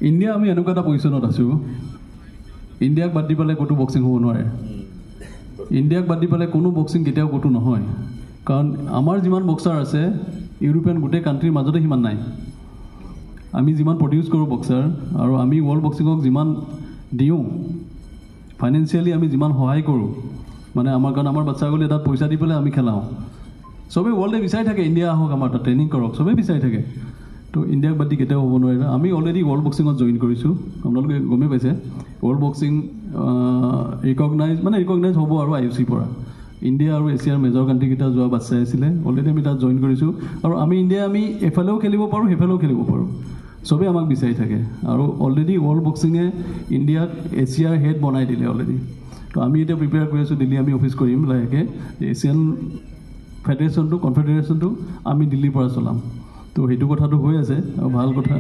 India আমি এনেকুৱা এটা পজিশ্যনত আছোঁ ইণ্ডিয়াক বাদ দি পেলাই ক'তো বক্সিং হ'ব নোৱাৰে ইণ্ডিয়াক বাদ দি পেলাই কোনো বক্সিং কেতিয়াও ক'তো নহয় কাৰণ আমাৰ যিমান বক্সাৰ আছে ইউৰোপিয়ান গোটেই কাণ্ট্ৰিৰ মাজতে সিমান নাই আমি যিমান প্ৰডিউচ কৰোঁ বক্সাৰ আৰু আমি ৱৰ্ল্ড বক্সিঙক যিমান দিওঁ ফাইনেন্সিয়েলি আমি যিমান সহায় কৰোঁ মানে আমাৰ কাৰণ আমাৰ বাচ্চাসকলে তাত পইচা দি পেলাই আমি খেলাওঁ চবেই ৱৰ্ল্ডে বিচাৰি থাকে ইণ্ডিয়া আহক আমাৰ তাত ট্ৰেইনিং কৰক চবেই বিচাৰি থাকে তো ইণ্ডিয়াক বাদ দি কেতিয়াও হ'ব নোৱাৰে আমি অলৰেডি ৱৰ্ল্ড বক্সিঙত জইন কৰিছোঁ আপোনালোকে গমেই পাইছে ৱৰ্ল্ড বক্সিং ৰিকগনাইজ হ'ব আৰু IOC পৰা ইণ্ডিয়া আৰু এছিয়াৰ মেজৰ কাণ্ট্ৰিকেইটা যোৱা বাচ্চা আছিলে অলৰেডি আমি তাত জইন কৰিছোঁ আৰু আমি ইণ্ডিয়া আমি এফালেও খেলিব পাৰোঁ সেইফালেও খেলিব পাৰোঁ চবেই আমাক বিচাৰি থাকে আৰু অলৰেডি ৱৰ্ল্ড বক্সিঙে ইণ্ডিয়াক এছিয়াৰ হেড বনাই দিলে অলৰেডি তো আমি এতিয়া প্ৰিপেয়াৰ কৰি আছোঁ দিল্লী আমি অফিচ কৰিম লাহেকৈ এছিয়ান ফেডাৰেশ্যনটো কনফেডাৰেশ্যনটো আমি দিল্লীৰ পৰা চলাম তো সেইটো কথাটো হৈ আছে আৰু ভাল কথা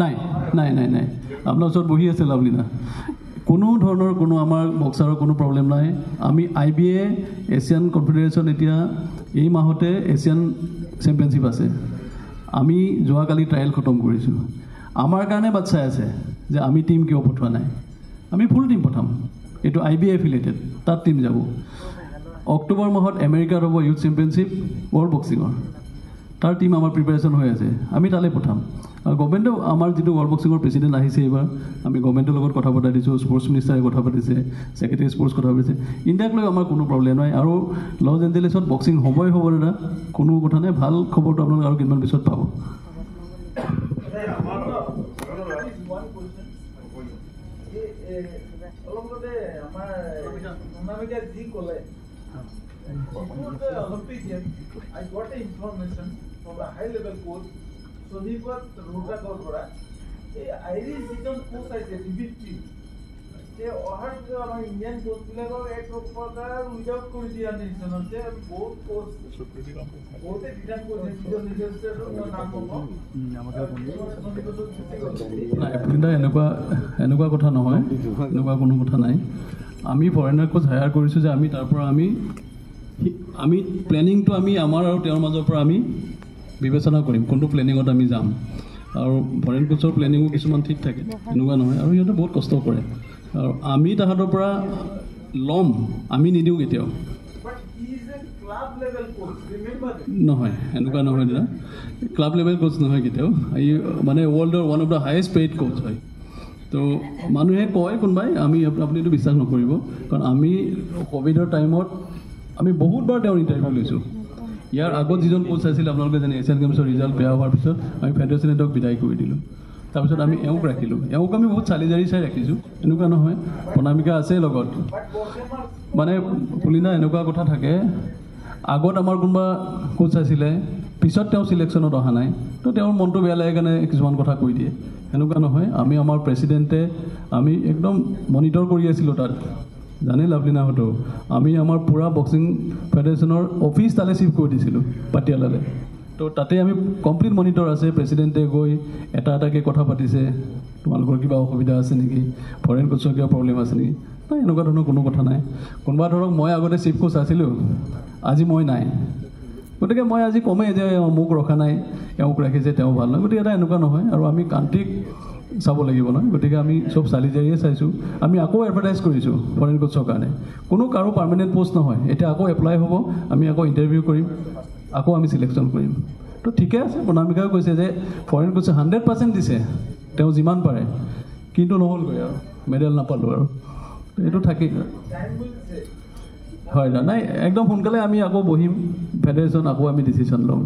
নাই নাই নাই নাই আপোনাৰ ওচৰত বহি আছে লাভলীনা কোনো ধৰণৰ কোনো আমাৰ বক্সাৰৰ কোনো প্ৰব্লেম নাই আমি IBA এছিয়ান কনফেডাৰেশ্যন এতিয়া এই মাহতে এছিয়ান চেম্পিয়নশ্বিপ আছে আমি যোৱাকালি ট্ৰায়েল খতম কৰিছোঁ আমাৰ কাৰণে বাট চাই আছে যে আমি টিম কিয় পঠোৱা নাই আমি ফুল টিম পঠাম এইটো IBA এফিলিয়েটেড তাত টিম যাব অক্টোবৰ মাহত আমেৰিকাত হ'ব ইউথ চেম্পিয়নশ্বিপ ৱৰ্ল্ড বক্সিঙৰ তাৰ টিম আমাৰ প্ৰিপেৰেশ্যন হৈ আছে আমি তালৈ পঠাম আৰু গভৰ্ণমেণ্টেও আমাৰ যিটো ৱৰ্ল্ড বক্সিঙৰ প্ৰেচিডেণ্ট আহিছে এইবাৰ আমি গভৰ্ণমেণ্টৰ লগত কথা পতাই দিছোঁ স্পৰ্টছ মিনিষ্টাৰে কথা পাতিছে ছেক্ৰেটাৰী স্পৰ্টছ কথা পাতিছে ইণ্ডিয়াক লৈ আমাৰ কোনো প্ৰব্লেম নাই আৰু লছ এঞ্জেলিছত বক্সিং হ'বই হ'ব দাদা কোনো কথা নাই ভাল খবৰটো আপোনালোকে আৰু কেইদিনমান পিছত পাব I got the information from a high level coach. So he was Rohra Gaur. Irish region coach I said, DBT. They offered our Indian coach level at Rohra without coordination. They both coach. Both the Indian coach এনেকুৱা কথা নহয় এনেকুৱা কোনো কথা নাই আমি foreigner Koch higher কৰিছোঁ যে আমি তাৰ পৰা আমি প্লেনিংটো আমি আমাৰ আৰু তেওঁৰ মাজৰ পৰা আমি বিবেচনা কৰিম কোনটো প্লেনিঙত আমি যাম আৰু ফৰেন কোচৰ প্লেনিঙো কিছুমান ঠিক থাকে এনেকুৱা নহয় আৰু সিহঁতে বহুত কষ্ট কৰে আৰু আমি তাহাঁতৰ পৰা ল'ম আমি নিদিওঁ কেতিয়াও নহয় এনেকুৱা নহয় দাদা ক্লাব লেভেল কোচ নহয় কেতিয়াও এই মানে ৱৰ্ল্ডৰ one of the highest paid coach হয় তো মানুহে কয় কোনোবাই আমি আপুনিতো বিশ্বাস নকৰিব কাৰণ আমি ক'ভিডৰ টাইমত আমি বহুতবাৰ তেওঁৰ ইণ্টাৰভিউ লৈছোঁ ইয়াৰ আগত যিজন কোচ আছিল আপোনালোকে জানে এছিয়ান গেমছৰ ৰিজাল্ট বেয়া হোৱাৰ পিছত আমি ফেডাৰেশ্যনে তেওঁক বিদায় কৰি দিলোঁ তাৰপিছত আমি এওঁক ৰাখিলোঁ এওঁক আমি বহুত চালি জাৰি চাই ৰাখিছোঁ এনেকুৱা নহয় প্ৰণামিকা আছে লগত মানে পুলিনা এনেকুৱা কথা থাকে আগত আমাৰ কোনোবা কোচ আছিলে পিছত তেওঁ চিলেকশ্যনত অহা নাই তো তেওঁৰ মনটো বেয়া লাগে কাৰণে কিছুমান কথা কৈ দিয়ে এনেকুৱা নহয় আমি আমাৰ প্ৰেচিডেণ্টে আমি একদম মনিটৰ কৰি আছিলোঁ তাত জানে লাভলীনাহঁতেও আমি আমাৰ পূৰা বক্সিং ফেডাৰেশ্যনৰ অফিচ তালৈ চিফ্ট কৰি দিছিলোঁ পাটিয়ালালৈ তো তাতে আমি কমপ্লিট মনিটৰ আছে প্ৰেচিডেণ্টে গৈ এটা এটাকৈ কথা পাতিছে তোমালোকৰ কিবা অসুবিধা আছে নেকি ফৰেন কোচৰ কিবা প্ৰব্লেম আছে নেকি নাই এনেকুৱা ধৰণৰ কোনো কথা নাই কোনোবা ধৰক মই আগতে চিফ কোচ আছিলোঁ আজি মই নাই গতিকে মই আজি কমেই যে মোক ৰখা নাই এওঁক ৰাখিছে তেওঁ ভাল নহয় গতিকে এটা এনেকুৱা নহয় আৰু আমি কাণ্ট্ৰিক চাব লাগিব নহয় গতিকে আমি চব চালি জাৰিয়ে চাইছোঁ আমি আকৌ এডভাৰটাইজ কৰিছোঁ ফৰেন কোচৰ কাৰণে কোনো কাৰো পাৰ্মানেণ্ট পষ্ট নহয় এতিয়া আকৌ এপ্লাই হ'ব আমি আকৌ ইণ্টাৰভিউ কৰিম আকৌ আমি চিলেকশ্যন কৰিম তো ঠিকে আছে প্ৰণামিকাও কৈছে যে ফৰেন কোচে 100% দিছে তেওঁ যিমান পাৰে কিন্তু নহ'লগৈ আৰু মেডেল নাপালোঁ আৰু এইটো থাকেই হয় নাই একদম সোনকালে আমি আকৌ বহিম ফেডাৰেশ্যন আকৌ আমি ডিচিশ্যন ল'ম